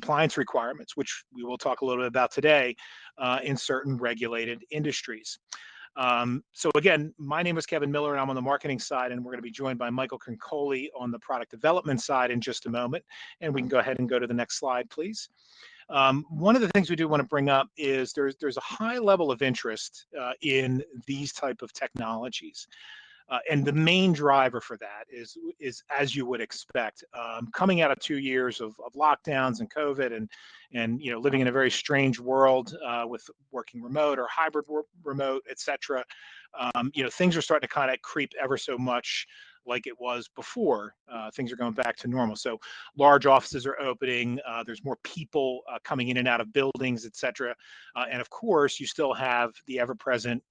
compliance requirements, which we will talk a little bit about today in certain regulated industries. So again, my name is Kevin Miller, and I'm on the marketing side, and we're going to be joined by Michael Concoli on the product development side in just a moment. And we can go ahead and go to the next slide, please. One of the things we do want to bring up is there's a high level of interest in these type of technologies. And the main driver for that is as you would expect, coming out of 2 years of lockdowns and COVID, and living in a very strange world with working remote or hybrid remote, et cetera. Things are starting to kind of creep ever so much like it was before. Things are going back to normal. So large offices are opening. There's more people coming in and out of buildings, et cetera. And of course, you still have the ever-present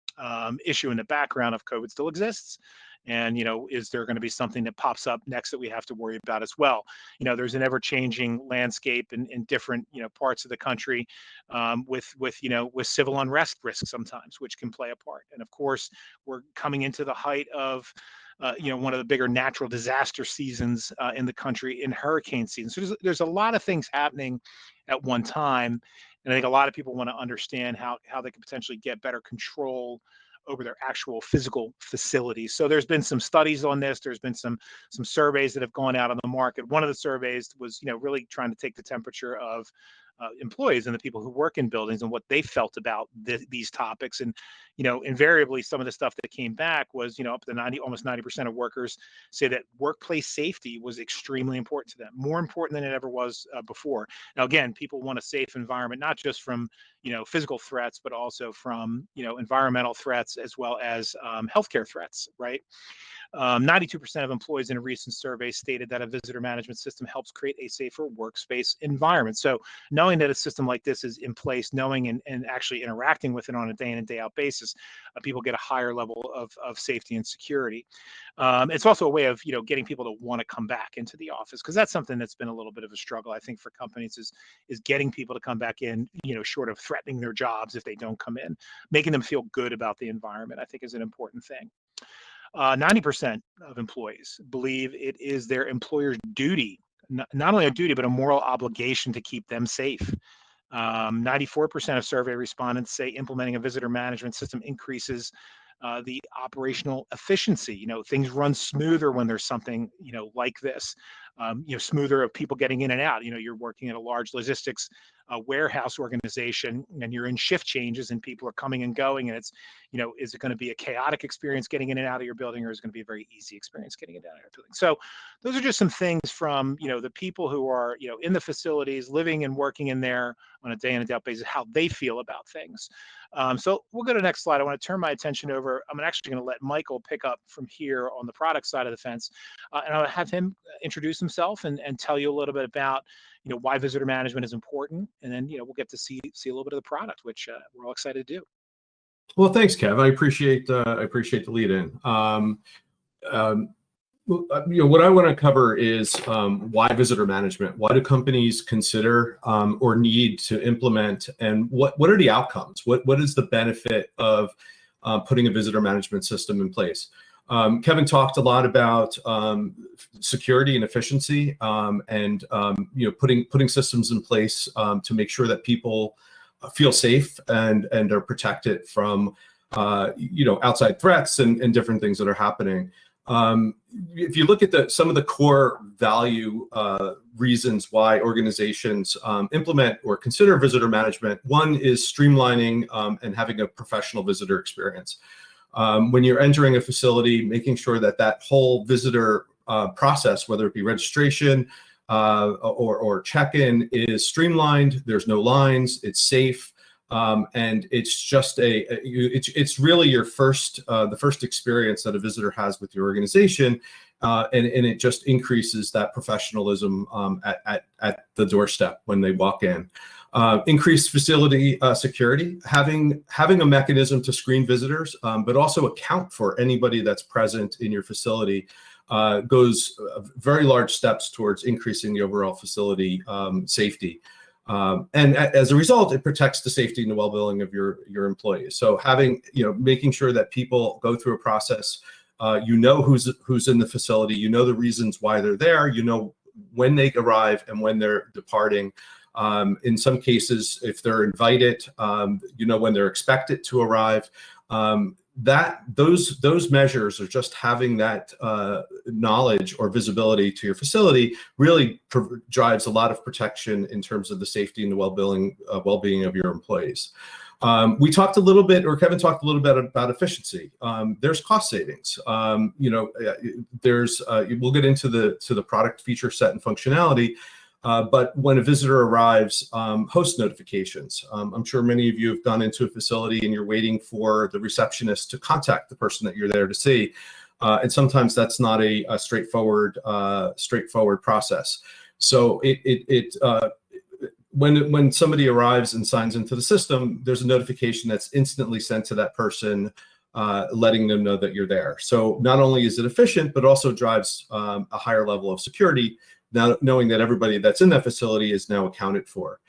issue in the background of COVID still exists. And, is there going to be something that pops up next that we have to worry about as well? There's an ever-changing landscape in different, parts of the country with civil unrest risks sometimes, which can play a part. And of course, we're coming into the height of one of the bigger natural disaster seasons in the country, in hurricane season. So there's a lot of things happening at one time. And I think a lot of people want to understand how they can potentially get better control over their actual physical facilities. So there's been some studies on this. There's been some surveys that have gone out on the market. One of the surveys was, really trying to take the temperature of employees and the people who work in buildings and what they felt about these topics. And, invariably some of the stuff that came back was, up to almost 90% of workers say that workplace safety was extremely important to them, more important than it ever was before. Now, again, people want a safe environment, not just from, physical threats, but also from, environmental threats as well as healthcare threats, right? 92% of employees in a recent survey stated that a visitor management system helps create a safer workspace environment. So knowing that a system like this is in place, knowing and actually interacting with it on a day in and day out basis, people get a higher level of safety and security. It's also a way of, getting people to want to come back into the office, because that's something that's been a little bit of a struggle, I think, for companies is getting people to come back in, short of threatening their jobs if they don't come in. Making them feel good about the environment, I think, is an important thing. 90% of employees believe it is their employer's duty, not only a duty, but a moral obligation to keep them safe. 94% of survey respondents say implementing a visitor management system increases the operational efficiency. Things run smoother when there's something, like this. Smoother of people getting in and out. You're working at a large logistics warehouse organization, and you're in shift changes, and people are coming and going, and it's, is it going to be a chaotic experience getting in and out of your building, or is it going to be a very easy experience getting in and out of your building? So those are just some things from, the people who are, in the facilities, living and working in there on a day in and day out basis, how they feel about things. So we'll go to the next slide. I want to turn my attention over. I'm actually going to let Michael pick up from here on the product side of the fence, and I'll have him introduce himself and tell you a little bit about, why visitor management is important, and then we'll get to see a little bit of the product, which we're all excited to do. Well, thanks, Kev. I appreciate the lead in. What I want to cover is why visitor management. Why do companies consider or need to implement, and what are the outcomes? What is the benefit of putting a visitor management system in place? Kevin talked a lot about security and efficiency, and putting systems in place to make sure that people feel safe and are protected from outside threats and different things that are happening. If you look at some of the core value reasons why organizations implement or consider visitor management, one is streamlining and having a professional visitor experience. When you're entering a facility, making sure that whole visitor process, whether it be registration or check-in, is streamlined. There's no lines. It's safe, and it's just it's really your the first experience that a visitor has with your organization, and it just increases that professionalism at the doorstep when they walk in. Increased facility security, having a mechanism to screen visitors, but also account for anybody that's present in your facility, goes very large steps towards increasing the overall facility safety. And as a result, it protects the safety and the well-being of your employees. So making sure that people go through a process, who's in the facility, the reasons why they're there, when they arrive and when they're departing. In some cases, if they're invited, you know when they're expected to arrive. Those measures, or just having that knowledge or visibility to your facility, really drives a lot of protection in terms of the safety and the well-being of your employees. We talked a little bit, or Kevin talked a little bit about efficiency. There's cost savings. You know, we'll get into the product feature set and functionality. But when a visitor arrives, host notifications. I'm sure many of you have gone into a facility and you're waiting for the receptionist to contact the person that you're there to see. And sometimes that's not a straightforward process. So when somebody arrives and signs into the system, there's a notification that's instantly sent to that person, letting them know that you're there. So not only is it efficient, but also drives a higher level of security, now knowing that everybody that's in that facility is now accounted for.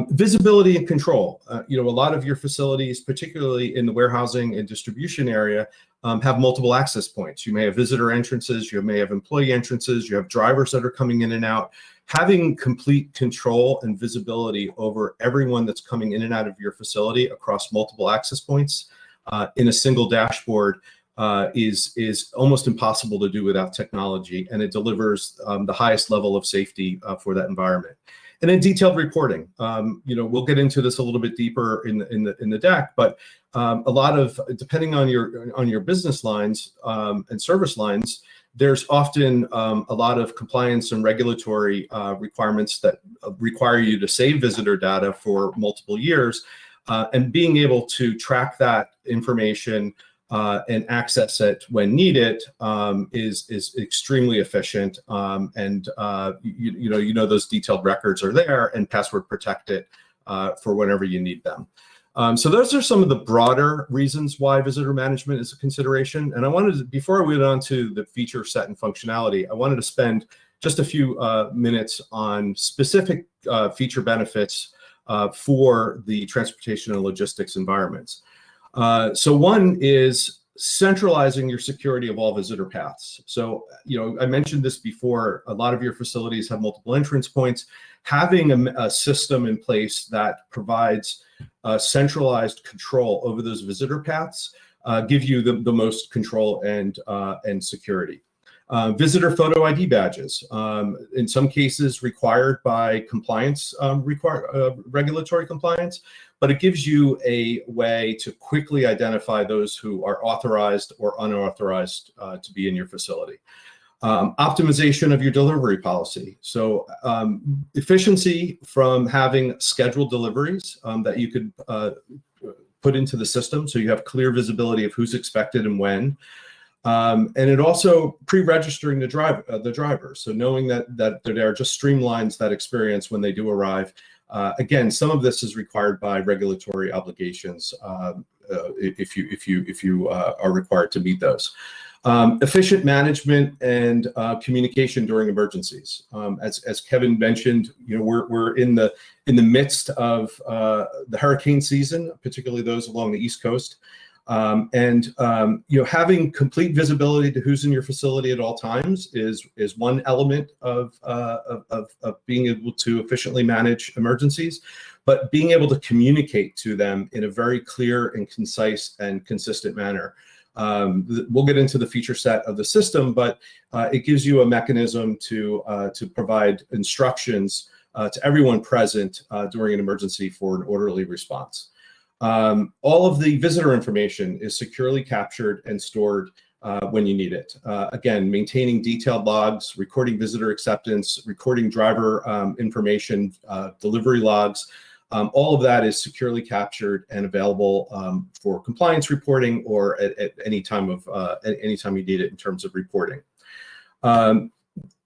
Visibility and control. You know, a lot of your facilities, particularly in the warehousing and distribution area, have multiple access points. You may have visitor entrances, you may have employee entrances, you have drivers that are coming in and out. Having complete control and visibility over everyone that's coming in and out of your facility across multiple access points in a single dashboard is almost impossible to do without technology, and it delivers the highest level of safety for that environment. And then detailed reporting. You know, we'll get into this a little bit deeper in the deck, but a lot of, depending on your business lines and service lines, there's often a lot of compliance and regulatory requirements that require you to save visitor data for multiple years, and being able to track that information and access it when needed is extremely efficient. And you know those detailed records are there and password protected for whenever you need them. So those are some of the broader reasons why visitor management is a consideration. And I wanted to, before we went on to the feature set and functionality, I wanted to spend just a few minutes on specific feature benefits for the transportation and logistics environments. So one is centralizing your security of all visitor paths. So, you know, I mentioned this before, a lot of your facilities have multiple entrance points. Having a system in place that provides centralized control over those visitor paths give you the most control and security. Visitor photo ID badges, in some cases required by compliance, regulatory compliance, but it gives you a way to quickly identify those who are authorized or unauthorized to be in your facility. Optimization of your delivery policy. So efficiency from having scheduled deliveries that you could put into the system, so you have clear visibility of who's expected and when. And it also pre-registering the driver. So knowing that they're there just streamlines that experience when they do arrive. Again, some of this is required by regulatory obligations if you are required to meet those. Efficient management and communication during emergencies. As Kevin mentioned, you know, we're in the midst of the hurricane season, particularly those along the East Coast. You know, having complete visibility to who's in your facility at all times is one element of being able to efficiently manage emergencies, but being able to communicate to them in a very clear and concise and consistent manner. We'll get into the feature set of the system, but it gives you a mechanism to provide instructions to everyone present during an emergency for an orderly response. All of the visitor information is securely captured and stored when you need it. Again, maintaining detailed logs, recording visitor acceptance, recording driver information, delivery logs, all of that is securely captured and available for compliance reporting or at any time you need it in terms of reporting.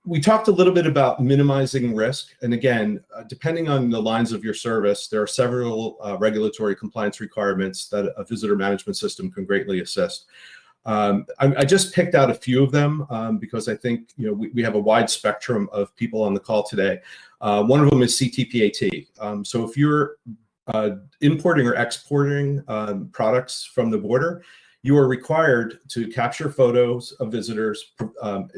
We talked a little bit about minimizing risk. And again, depending on the lines of your service, there are several regulatory compliance requirements that a visitor management system can greatly assist. I just picked out a few of them because I think, you know, we have a wide spectrum of people on the call today. One of them is CTPAT. So if you're importing or exporting products from the border, you are required to capture photos of visitors,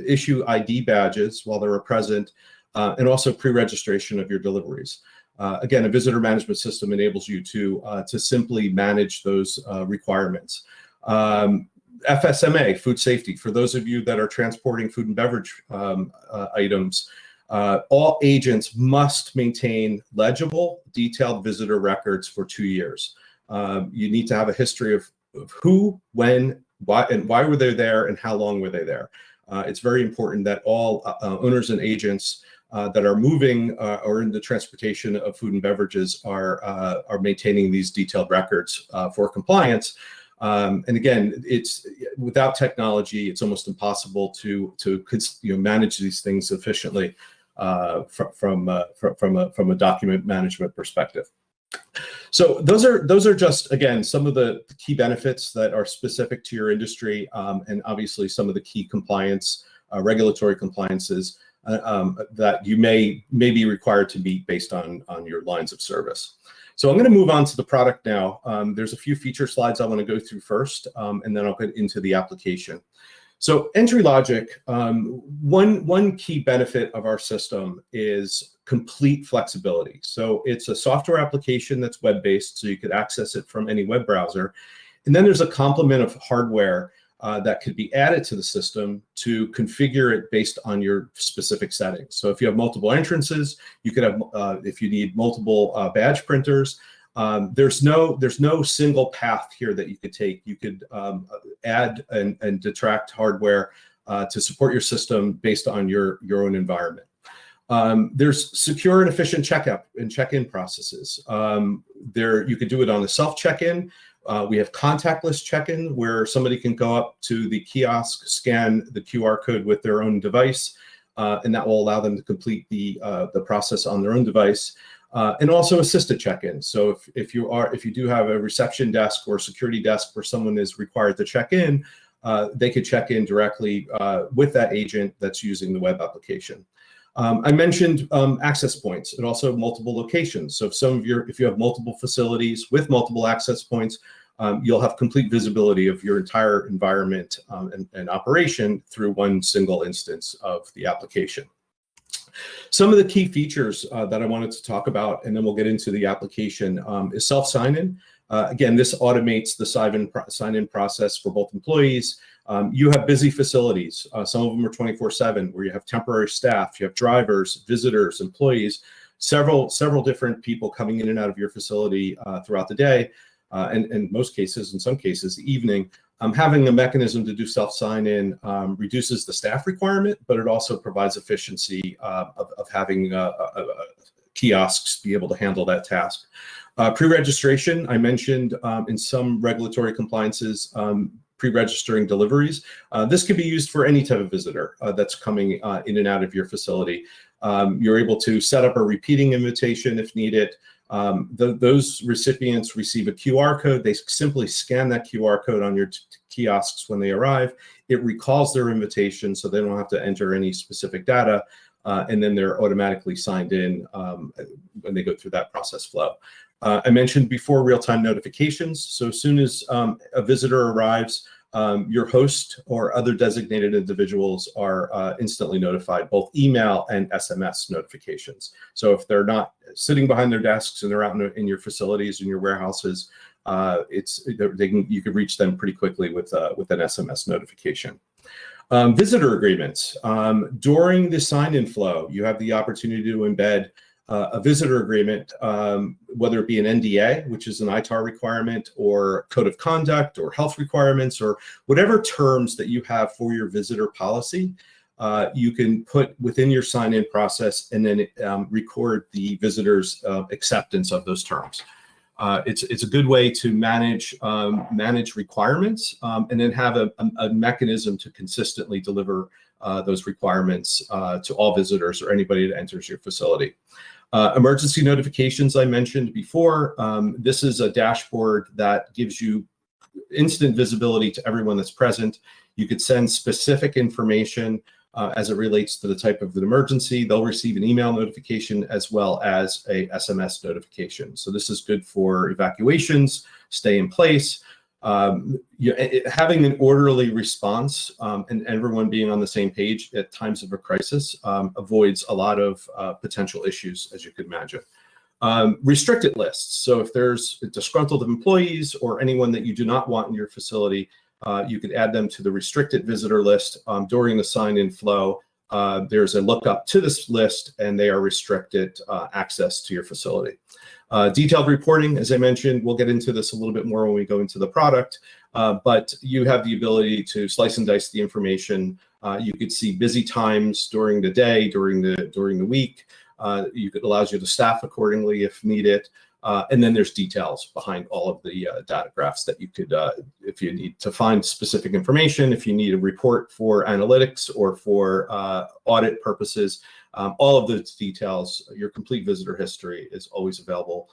issue ID badges while they're present, and also pre-registration of your deliveries. Again, a visitor management system enables you to simply manage those requirements. FSMA, food safety, for those of you that are transporting food and beverage items, all agents must maintain legible, detailed visitor records for 2 years. You need to have a history of who, when, why, and why were they there, and how long were they there. It's very important that all owners and agents that are moving or in the transportation of food and beverages are maintaining these detailed records for compliance. And again, it's without technology, it's almost impossible to manage these things efficiently from a document management perspective. So those are just, again, some of the key benefits that are specific to your industry, and obviously some of the key compliance, regulatory compliances that you may be required to meet based on your lines of service. So I'm going to move on to the product now. There's a few feature slides I want to go through first, and then I'll get into the application. So EntryLogic, one key benefit of our system is complete flexibility. So it's a software application that's web-based, so you could access it from any web browser. And then there's a complement of hardware that could be added to the system to configure it based on your specific settings. So if you have multiple entrances, you could have, if you need multiple badge printers, there's no single path here that you could take. You could add and detract hardware to support your system based on your own environment. There's secure and efficient checkout and check-in processes. You could do it on the self check-in. We have contactless check-in where somebody can go up to the kiosk, scan the QR code with their own device, and that will allow them to complete the process on their own device. And also assisted check-in. So if you do have a reception desk or security desk where someone is required to check in, they could check in directly with that agent that's using the web application. I mentioned access points and also multiple locations. So if you have multiple facilities with multiple access points, you'll have complete visibility of your entire environment and operation through one single instance of the application. Some of the key features that I wanted to talk about, and then we'll get into the application, is self sign-in. Again, this automates the sign-in process for both employees. You have busy facilities. Some of them are 24/7, where you have temporary staff, you have drivers, visitors, employees, several different people coming in and out of your facility throughout the day, and in some cases, the evening. Having a mechanism to do self sign-in reduces the staff requirement, but it also provides efficiency of having kiosks be able to handle that task. Pre-registration, I mentioned in some regulatory compliances, pre-registering deliveries. This could be used for any type of visitor that's coming in and out of your facility. You're able to set up a repeating invitation if needed. Those recipients receive a QR code. They simply scan that QR code on your kiosks when they arrive. It recalls their invitation, so they don't have to enter any specific data, and then they're automatically signed in when they go through that process flow. I mentioned before real-time notifications. So as soon as a visitor arrives, your host or other designated individuals are instantly notified, both email and SMS notifications. So if they're not sitting behind their desks and they're out in your facilities, in your warehouses, you could reach them pretty quickly with an SMS notification. Visitor agreements. During the sign-in flow, you have the opportunity to embed a visitor agreement, whether it be an NDA, which is an ITAR requirement, or code of conduct, or health requirements, or whatever terms that you have for your visitor policy, you can put within your sign-in process and then record the visitor's acceptance of those terms. It's a good way to manage requirements and then have a mechanism to consistently deliver those requirements to all visitors or anybody that enters your facility. Emergency notifications I mentioned before. This is a dashboard that gives you instant visibility to everyone that's present. You could send specific information as it relates to the type of an emergency. They'll receive an email notification as well as a SMS notification. So this is good for evacuations, stay in place. Having an orderly response and everyone being on the same page at times of a crisis avoids a lot of potential issues, as you could imagine. Restricted lists. So if there's disgruntled employees or anyone that you do not want in your facility, you could add them to the restricted visitor list during the sign-in flow. There's a lookup to this list, and they are restricted access to your facility. Detailed reporting, as I mentioned, we'll get into this a little bit more when we go into the product, but you have the ability to slice and dice the information. You could see busy times during the day, during the week. It allows you to staff accordingly if needed. And then there's details behind all of the data graphs that you could, if you need to find specific information, if you need a report for analytics or for audit purposes, all of those details, your complete visitor history is always available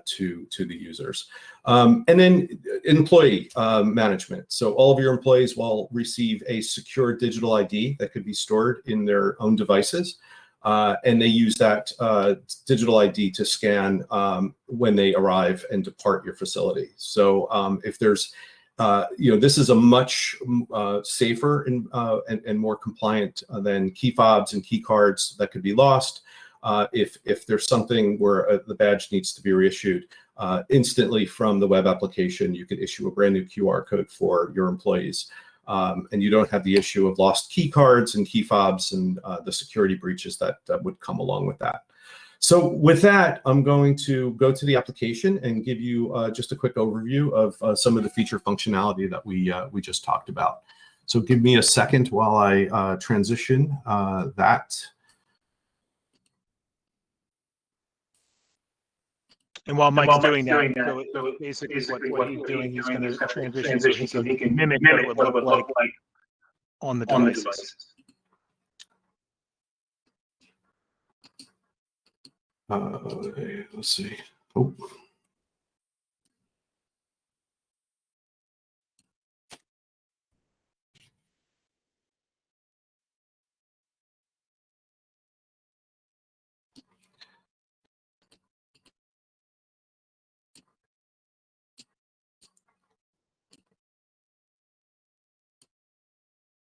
to the users. And then employee management. So all of your employees will receive a secure digital ID that could be stored in their own devices. And they use that digital ID to scan when they arrive and depart your facility. So if there's, this is a much safer and more compliant than key fobs and key cards that could be lost. If there's something where the badge needs to be reissued, instantly from the web application, you could issue a brand new QR code for your employees. And you don't have the issue of lost key cards and key fobs and the security breaches that would come along with that. So with that, I'm going to go to the application and give you just a quick overview of some of the feature functionality that we just talked about. So give me a second while I transition that. And while Mike's doing that, so basically what he's doing, he's going to transition so he can mimic what it would look like on the devices. Let's see. Oh.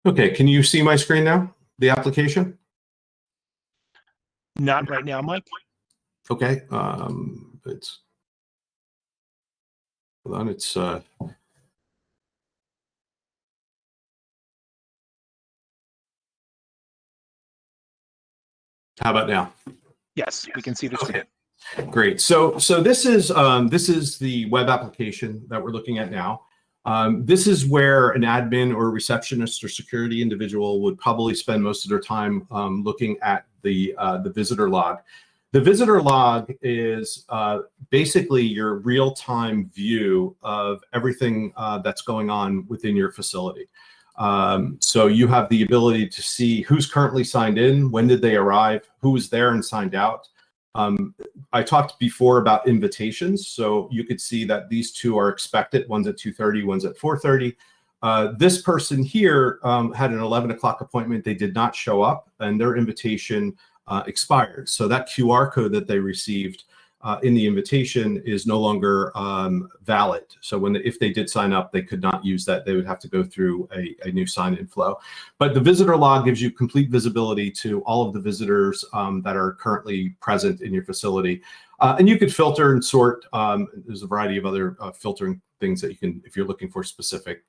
Okay, can you see my screen now? The application? Not right now, Mike. Okay, it's hold on. It's how about now? Yes, we can see the screen. Okay. Great. So this is the web application that we're looking at now. This is where an admin or receptionist or security individual would probably spend most of their time looking at the visitor log. The visitor log is basically your real-time view of everything that's going on within your facility. So you have the ability to see who's currently signed in, when did they arrive, who was there and signed out. I talked before about invitations, so you could see that these two are expected. One's at 2:30, one's at 4:30. This person here had an 11 o'clock appointment. They did not show up, and their invitation expired. So that QR code that they received in the invitation is no longer valid. So if they did sign up, they could not use that. They would have to go through a new sign-in flow. But the visitor log gives you complete visibility to all of the visitors that are currently present in your facility. And you could filter and sort. There's a variety of other filtering things that you can, if you're looking for specific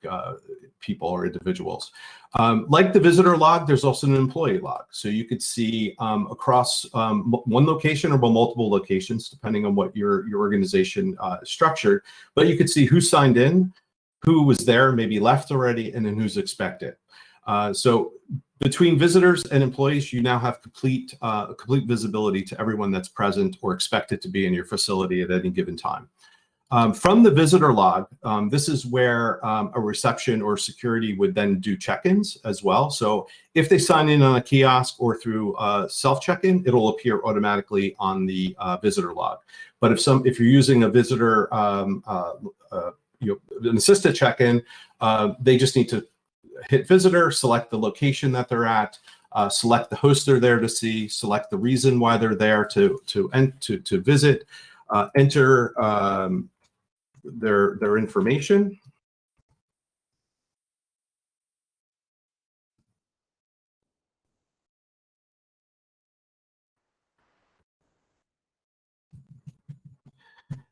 people or individuals. Like the visitor log, there's also an employee log. So you could see across one location or multiple locations, depending on what your organization is structured, but you could see who signed in, who was there, maybe left already, and then who's expected. So between visitors and employees, you now have complete visibility to everyone that's present or expected to be in your facility at any given time. From the visitor log, this is where a reception or security would then do check-ins as well. So if they sign in on a kiosk or through self-check-in, it'll appear automatically on the visitor log. But if you're using a visitor, an assisted check-in, they just need to hit visitor, select the location that they're at, select the host they're there to see, select the reason why they're there to visit, enter their information.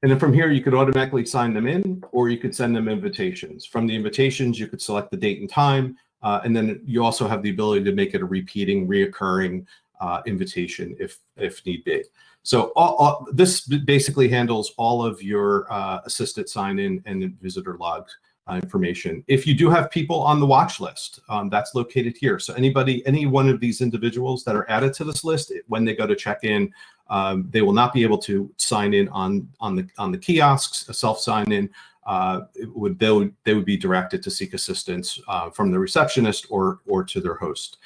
And then from here, you could automatically sign them in, or you could send them invitations. From the invitations, you could select the date and time, and then you also have the ability to make it a reoccurring invitation if need be. So this basically handles all of your assisted sign-in and visitor log information. If you do have people on the watch list, that's located here. So any one of these individuals that are added to this list, when they go to check in, they will not be able to sign in on the kiosks, a self sign in. They would be directed to seek assistance from the receptionist or to their host.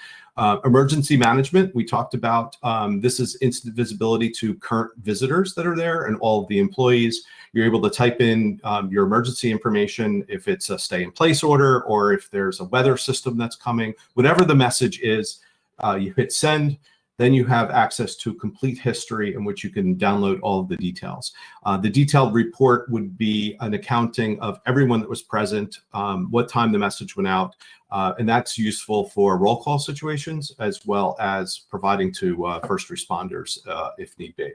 Emergency management, we talked about. This is instant visibility to current visitors that are there and all of the employees. You're able to type in your emergency information, if it's a stay in place order or if there's a weather system that's coming, whatever the message is, you hit send. Then you have access to complete history in which you can download all of the details. The detailed report would be an accounting of everyone that was present, what time the message went out, and that's useful for roll call situations as well as providing to first responders if need be.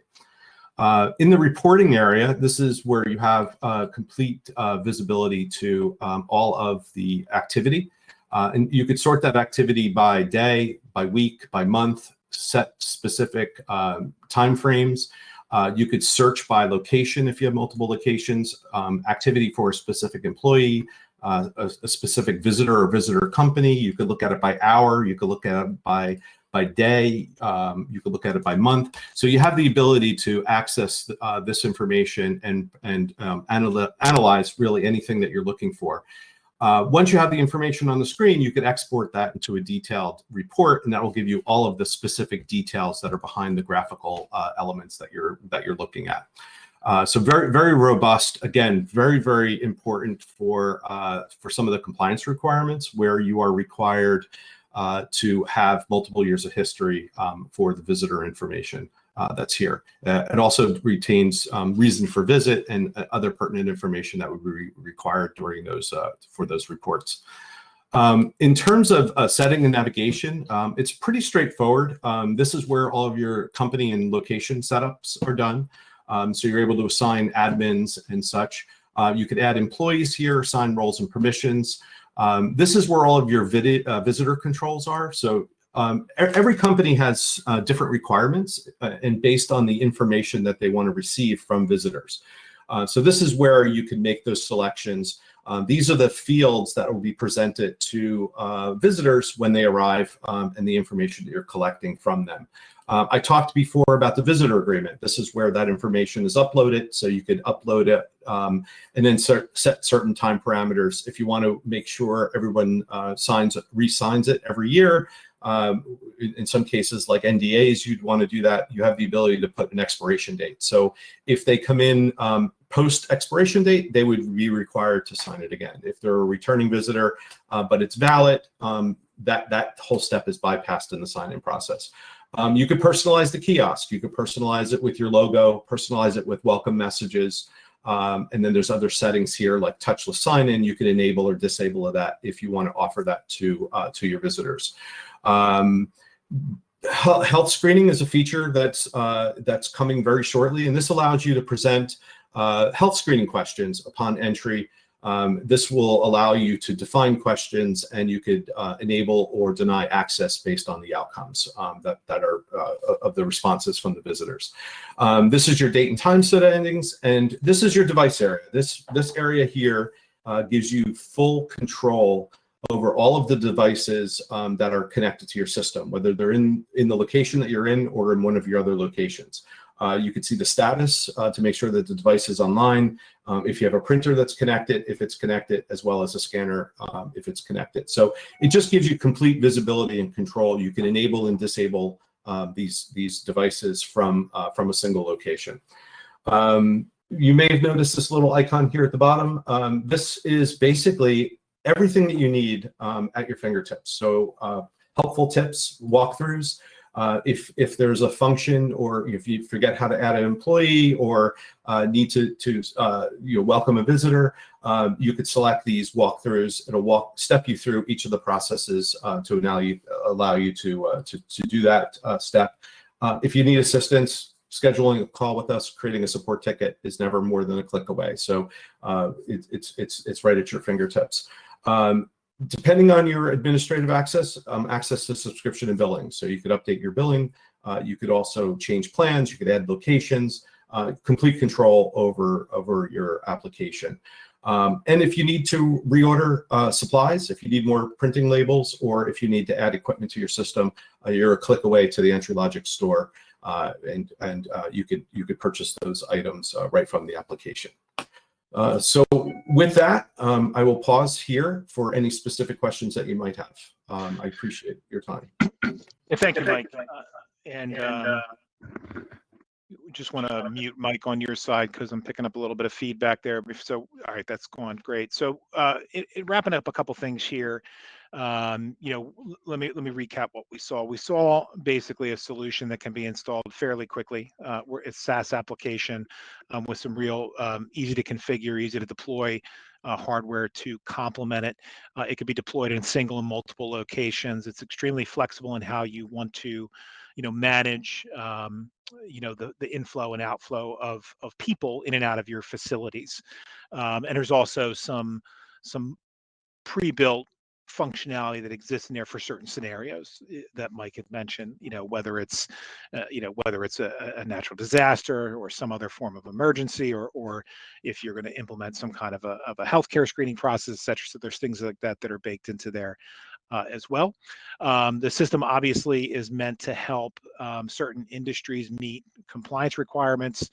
In the reporting area, this is where you have complete visibility to all of the activity. And you could sort that activity by day, by week, by month, set specific time frames. You could search by location if you have multiple locations, activity for a specific employee, a specific visitor or visitor company. You could look at it by hour. You could look at it by day. You could look at it by month. So you have the ability to access this information and analyze really anything that you're looking for. Once you have the information on the screen, you could export that into a detailed report, and that will give you all of the specific details that are behind the graphical elements that you're looking at. So very, very robust. Again, very, very important for some of the compliance requirements where you are required to have multiple years of history for the visitor information that's here. It also retains reason for visit and other pertinent information that would be required during those for those reports. In terms of setting and navigation, it's pretty straightforward. This is where all of your company and location setups are done. So you're able to assign admins and such. You could add employees here, assign roles and permissions. This is where all of your visitor controls are. So every company has different requirements and based on the information that they want to receive from visitors. So this is where you can make those selections. These are the fields that will be presented to visitors when they arrive and the information that you're collecting from them. I talked before about the visitor agreement. This is where that information is uploaded. So you could upload it and then set certain time parameters. If you want to make sure everyone re-signs it every year, in some cases like NDAs, you'd want to do that. You have the ability to put an expiration date. So if they come in post expiration date, they would be required to sign it again. If they're a returning visitor, but it's valid, that whole step is bypassed in the sign-in process. You could personalize the kiosk. You could personalize it with your logo, personalize it with welcome messages. And then there's other settings here like touchless sign-in. You can enable or disable that if you want to offer that to your visitors. Health screening is a feature that's coming very shortly, and this allows you to present health screening questions upon entry. This will allow you to define questions, and you could enable or deny access based on the outcomes that are of the responses from the visitors. This is your date and time settings, and this is your device area. This area here gives you full control over all of the devices that are connected to your system, whether they're in the location that you're in or in one of your other locations. You can see the status to make sure that the device is online. If you have a printer that's connected, if it's connected, as well as a scanner, if it's connected. So it just gives you complete visibility and control. You can enable and disable these devices from a single location. You may have noticed this little icon here at the bottom. This is basically everything that you need at your fingertips. So helpful tips, walkthroughs. If there's a function, or if you forget how to add an employee, or need to welcome a visitor, you could select these walkthroughs. It'll step you through each of the processes to allow you to do that step. If you need assistance, scheduling a call with us, creating a support ticket is never more than a click away. So it's right at your fingertips. Depending on your administrative access, access to subscription and billing. So you could update your billing. You could also change plans. You could add locations. Complete control over your application. And if you need to reorder supplies, if you need more printing labels, or if you need to add equipment to your system, you're a click away to the EntryLogic store, and you could purchase those items right from the application. So with that, I will pause here for any specific questions that you might have. I appreciate your time. Thank you, Mike. Just want to mute Mike on your side because I'm picking up a little bit of feedback there. So, all right, that's going great. So, wrapping up a couple things here. Let me recap what we saw. We saw basically a solution that can be installed fairly quickly. Where it's SaaS application with some real easy to configure, easy to deploy hardware to complement it. It could be deployed in single and multiple locations. It's extremely flexible in how you want to, manage, the inflow and outflow of people in and out of your facilities. And there's also some pre-built functionality that exists in there for certain scenarios that Mike had mentioned, whether it's a natural disaster or some other form of emergency, or if you're going to implement some kind of a healthcare screening process, et cetera. So there's things like that that are baked into there as well. The system obviously is meant to help certain industries meet compliance requirements.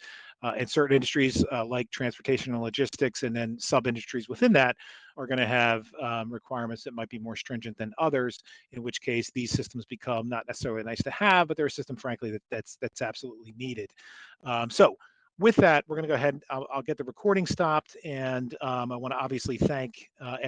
In certain industries like transportation and logistics, and then sub-industries within that are going to have requirements that might be more stringent than others, in which case these systems become not necessarily nice to have, but they're a system, frankly, that's absolutely needed. So with that, we're going to go ahead. I'll get the recording stopped, and I want to obviously thank everyone